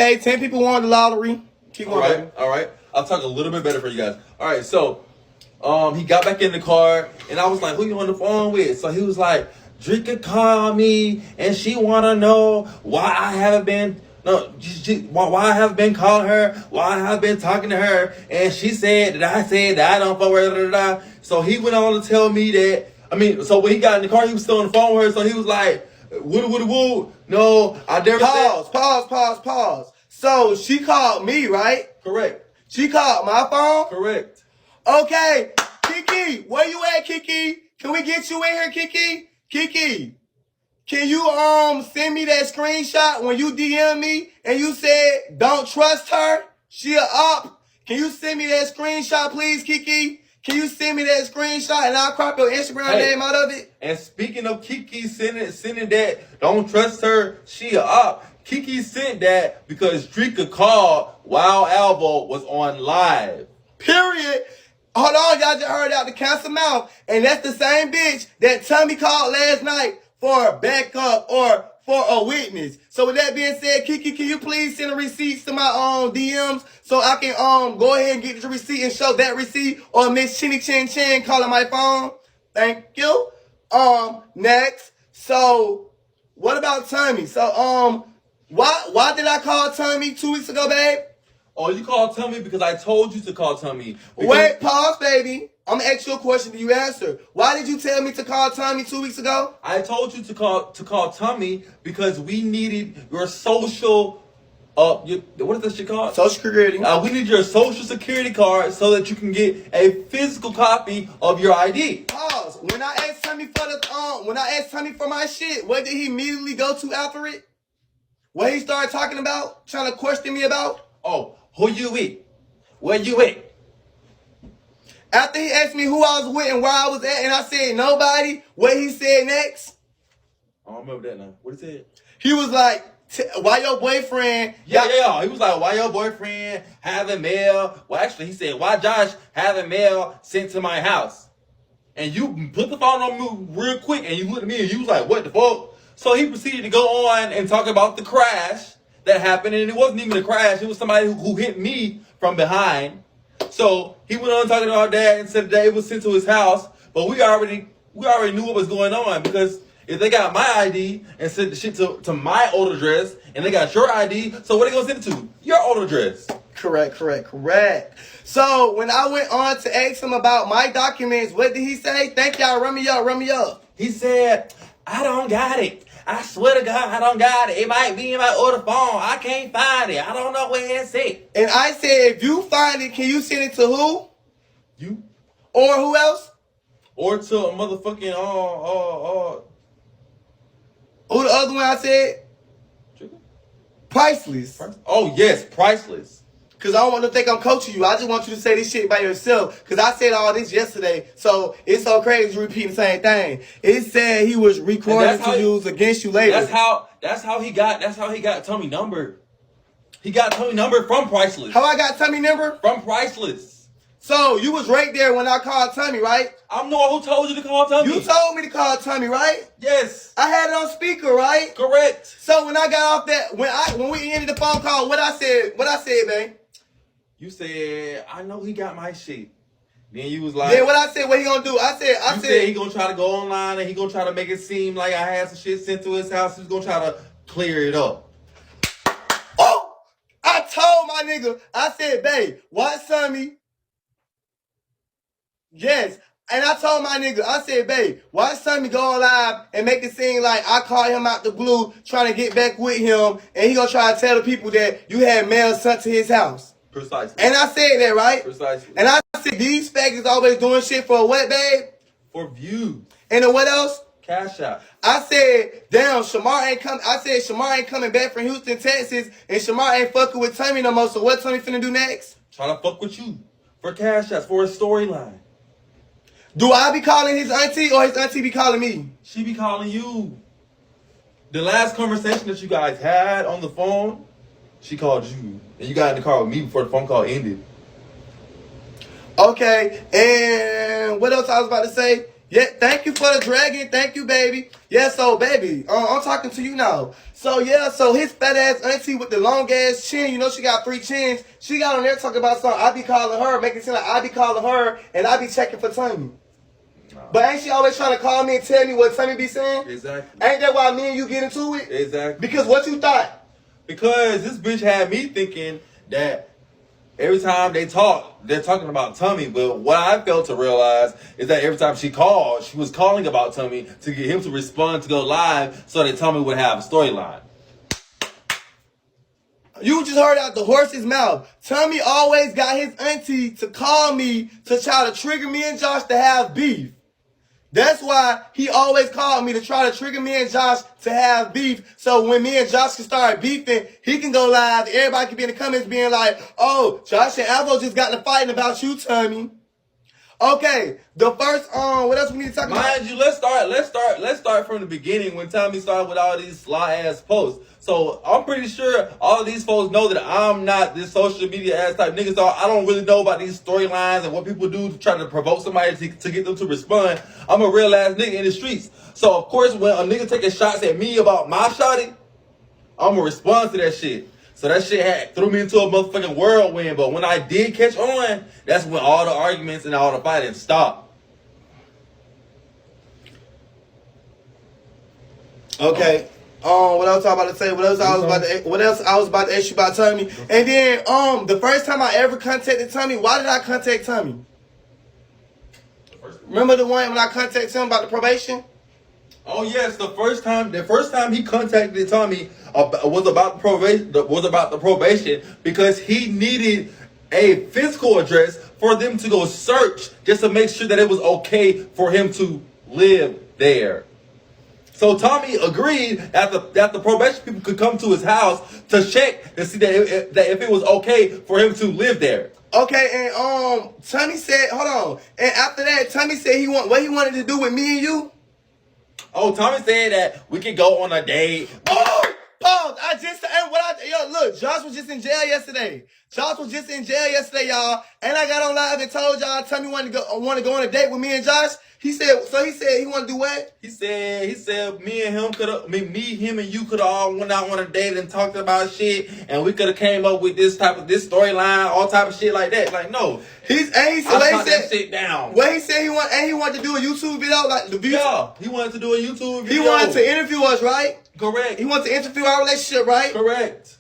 Hey, 10 people won the lottery. Keep going. All right. I'll talk a little bit better for you guys. All right, so he got back in the car, and I was like, who you on the phone with? So he was like, Drika called me, and she want to know why I haven't been, why I haven't been calling her, why I haven't been talking to her, and she said that I don't fuck with her, So he went on to tell me that, so when he got in the car, he was still on the phone with her, so he was like, woo. No, I never said. Pause. So she called me, right? Correct. She called my phone? Correct. Okay. Kiki, where you at, Kiki? Can we get you in here, Kiki? Kiki, can you send me that screenshot when you DM me and you said don't trust her? She a up. Can you send me that screenshot, please, Kiki? Can you send me that screenshot and I'll crop your Instagram name out of it? And speaking of Kiki sending that, don't trust her, she a up. Kiki sent that because Drika called while Alvo was on live. Period. Hold on, y'all just heard out the council mouth. And that's the same bitch that Tommy called last night for a backup or for a witness. So with that being said, Kiki, can you please send the receipts to my DMs so I can go ahead and get the receipt and show that receipt, or Miss Chinny Chin Chin calling my phone? Thank you. Next. So what about Tommy? So why did I call Tommy 2 weeks ago, babe? Oh, you called Tommy because I told you to call Tommy. Wait, pause, baby. I'm going to ask you a question. Do you answer? Why did you tell me to call Tommy 2 weeks ago? I told you to call Tommy because we needed your social, what is that shit called? Social security. We need your social security card so that you can get a physical copy of your ID. Pause. When I asked Tommy for my shit, what did he immediately go to after it? What he started talking about? Trying to question me about? Oh, who you with? Where you with? After he asked me who I was with and where I was at, and I said nobody, what he said next? I don't remember that now. What he said? He was like, why your boyfriend... Yeah. He was like, why your boyfriend having mail? Well, actually, he said, why Josh having mail sent to my house? And you put the phone on me real quick, and you looked at me, and you was like, what the fuck? So he proceeded to go on and talk about the crash that happened, and it wasn't even a crash. It was somebody who hit me from behind. So he went on talking about that and said that it was sent to his house. But we already knew what was going on, because if they got my ID and sent the shit to my old address, and they got your ID, so what are they gonna send it to? Your old address. Correct. So when I went on to ask him about my documents, what did he say? Thank y'all. Run me up. He said, I don't got it. I swear to God, I don't got it. It might be in my other phone. I can't find it. I don't know where it's at. And I said, if you find it, can you send it to who? You. Or who else? Or to a motherfucking, Who the other one I said? Priceless. Oh, yes, Priceless. Because I don't want to think I'm coaching you. I just want you to say this shit by yourself. Because I said all this yesterday. So it's so crazy you repeating the same thing. It said he was recording to use against you later. That's how he got Tommy number. He got Tommy number from Priceless. How I got Tommy number? From Priceless. So you was right there when I called Tommy, right? I'm the one who told you to call Tommy. You told me to call Tommy, right? Yes. I had it on speaker, right? Correct. So when I got off that, when we ended the phone call, what I said, man? You said, I know he got my shit. Then you was like... Then what I said, what he gonna do? I said he gonna try to go online and he gonna try to make it seem like I had some shit sent to his house. He's gonna try to clear it up. Oh! I told my nigga, I said, babe, watch Tommy. Yes. And I told my nigga, I said, babe, watch Tommy go on live and make it seem like I called him out the blue trying to get back with him, and he gonna try to tell the people that you had mail sent to his house. Precisely. And I said that, right? Precisely. And I said, these faggots always doing shit for what, babe? For views. And then what else? Cash out. I said, damn, Shamar ain't coming. I said, Shamar ain't coming back from Houston, Texas, and Shamar ain't fucking with Tommy no more. So what Tommy finna do next? Trying to fuck with you for cash outs, for a storyline. Do I be calling his auntie or his auntie be calling me? She be calling you. The last conversation that you guys had on the phone, she called you. And you got in the car with me before the phone call ended. Okay, and what else I was about to say? Yeah, thank you for the dragon. Thank you, baby. Yeah, so baby, I'm talking to you now. So yeah, so his fat ass auntie with the long ass chin, you know she got 3 chins. She got on there talking about something. I be calling her, making it seem like I be calling her, and I be checking for Tommy. No. But ain't she always trying to call me and tell me what Tommy be saying? Exactly. Ain't that why me and you get into it? Exactly. Because what you thought? Because this bitch had me thinking that every time they talk, they're talking about Tommy. But what I failed to realize is that every time she called, she was calling about Tommy to get him to respond to go live so that Tommy would have a storyline. You just heard out the horse's mouth. Tommy always got his auntie to call me to try to trigger me and Josh to have beef. That's why he always called me to try to trigger me and Josh to have beef. So when me and Josh can start beefing, he can go live. Everybody can be in the comments being like, oh, Josh and Alvo just got to fighting about you, Tommy. Okay, the first what else we need to talk about? Mind you, let's start from the beginning when Tommy started with all these sly ass posts. So I'm pretty sure all of these folks know that I'm not this social media ass type nigga. So I don't really know about these storylines and what people do to try to provoke somebody to get them to respond. I'm a real ass nigga in the streets. So of course when a nigga taking shots at me about my shawty, I'm gonna respond to that shit. So that shit threw me into a motherfucking whirlwind. But when I did catch on, that's when all the arguments and all the fighting stopped. Okay. What else I was about to say? What else I was about to ask you about Tommy? And then the first time I ever contacted Tommy, why did I contact Tommy? Remember the one when I contacted him about the probation? Oh yes, the first time he contacted Tommy was about the probation because he needed a physical address for them to go search just to make sure that it was okay for him to live there. So Tommy agreed that the probation people could come to his house to check to see that if it was okay for him to live there. Okay, and Tommy said, hold on, and after that, Tommy said what he wanted to do with me and you. Oh, Tommy said that we could go on a date. Oh, pause. Look, Josh was just in jail yesterday. Y'all. And I got on live and told y'all Tommy want to go on a date with me and Josh. He said he want to do what? He said me and him and you could have all went out on a date and talked about shit, and we could have came up with this storyline, all type of shit like that. Like no, I shot that shit down. What he said he wanted to do a YouTube video like the views. Yeah, he wanted to do a YouTube video. He wanted to interview us, right? Correct. He wanted to interview our relationship, right? Correct.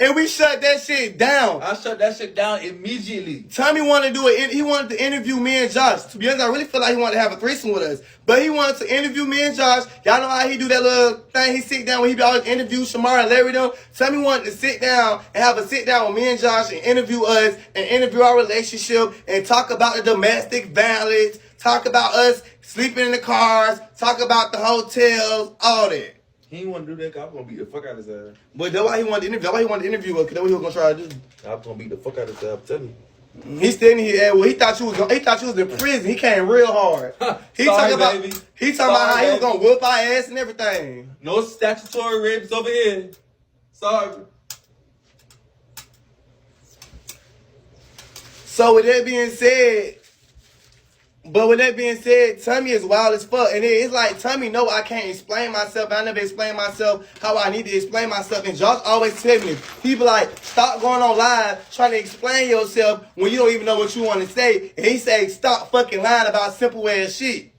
And we shut that shit down. I shut that shit down immediately. Tommy wanted to do it. He wanted to interview me and Josh. To be honest, I really feel like he wanted to have a threesome with us. But he wanted to interview me and Josh. Y'all know how he do that little thing. He sit down when he always interview Shamar and Larry them. Tommy wanted to sit down and have a sit down with me and Josh and interview us and interview our relationship and talk about the domestic violence, talk about us sleeping in the cars, talk about the hotels, all that. He didn't want to do that because I was going to beat the fuck out of his ass. But that's why he wanted to interview. That's why he wanted to interview us, because that's what he was going to try to do. I was going to beat the fuck out of his ass, I'm telling you. He's standing here. Well, he thought you was in prison. He came real hard. He talking about how he was gonna whoop our ass and everything. No statutory rapes over here. Sorry. So with that being said, Tommy is wild as fuck. And it's like, Tommy know I can't explain myself. I never explain myself how I need to explain myself. And Josh always tell me, he be like, stop going on live trying to explain yourself when you don't even know what you want to say. And he say, stop fucking lying about simple ass shit.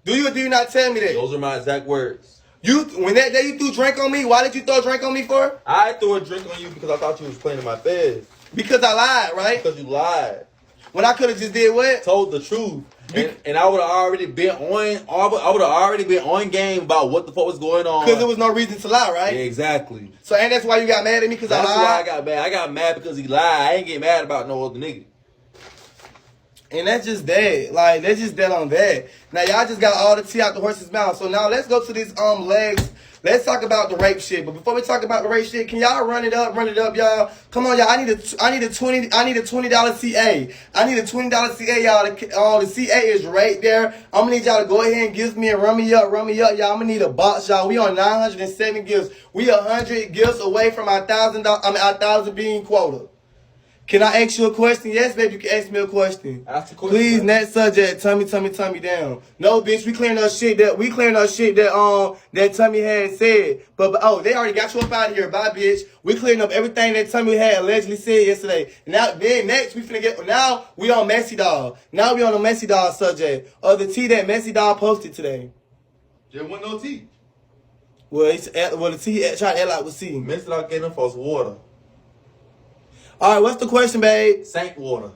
Do you or do you not tell me that? Those are my exact words. When that day you threw drink on me, why did you throw a drink on me for? I threw a drink on you because I thought you was playing in my face. Because I lied, right? Because you lied. When I could have just did what? Told the truth. And I would have already been on game about what the fuck was going on. Because there was no reason to lie, right? Yeah, exactly. So and that's why you got mad at me because I lied? That's why I got mad. I got mad because he lied. I ain't get mad about no other nigga. And that's just that. Like, that's just that on that. Now, y'all just got all the tea out the horse's mouth. So now let's go to these legs. Let's talk about the rape shit. But before we talk about the rape shit, can y'all run it up, y'all? Come on, y'all. I need a $20 CA. I need a $20 CA, y'all. The CA is right there. I'm gonna need y'all to go ahead and give me and run me up, y'all. I'm gonna need a box, y'all. We on 907 gifts. We 100 gifts away from our $1,000 being quota. Can I ask you a question? Yes, baby, you can ask me a question. Ask the question. Please, man. next subject. Tummy down. No, bitch, we clearing up shit that that Tummy had said. But oh, they already got you up out of here. Bye, bitch. We clearing up everything that Tummy had allegedly said yesterday. Now, then next we finna get. Now we on Messy Dog. Now we on the Messy Dog subject of the tea that Messy Dog posted today. There wasn't no tea. Well, the tea tried to act like was tea. Messy Dog gave them folks water. All right, what's the question, babe? Sank water.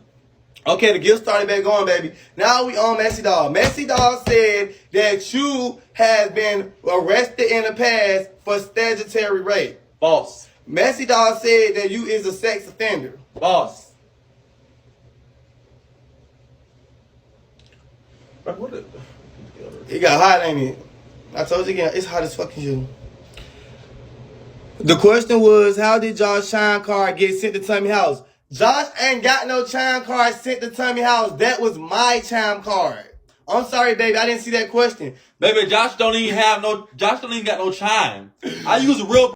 Okay, the gift started back going, baby. Now we on Messy Dog. Messy Dog said that you have been arrested in the past for statutory rape. False. Messy Dog said that you is a sex offender. False. What the? It got hot, ain't it? I told you again, it's hot as fucking you. The question was, how did Josh Chime card get sent to Tummy House? Josh ain't got no chime card sent to Tummy House. That was my chime card. I'm sorry, baby. I didn't see that question. Baby, Josh don't even got no chime. I use a real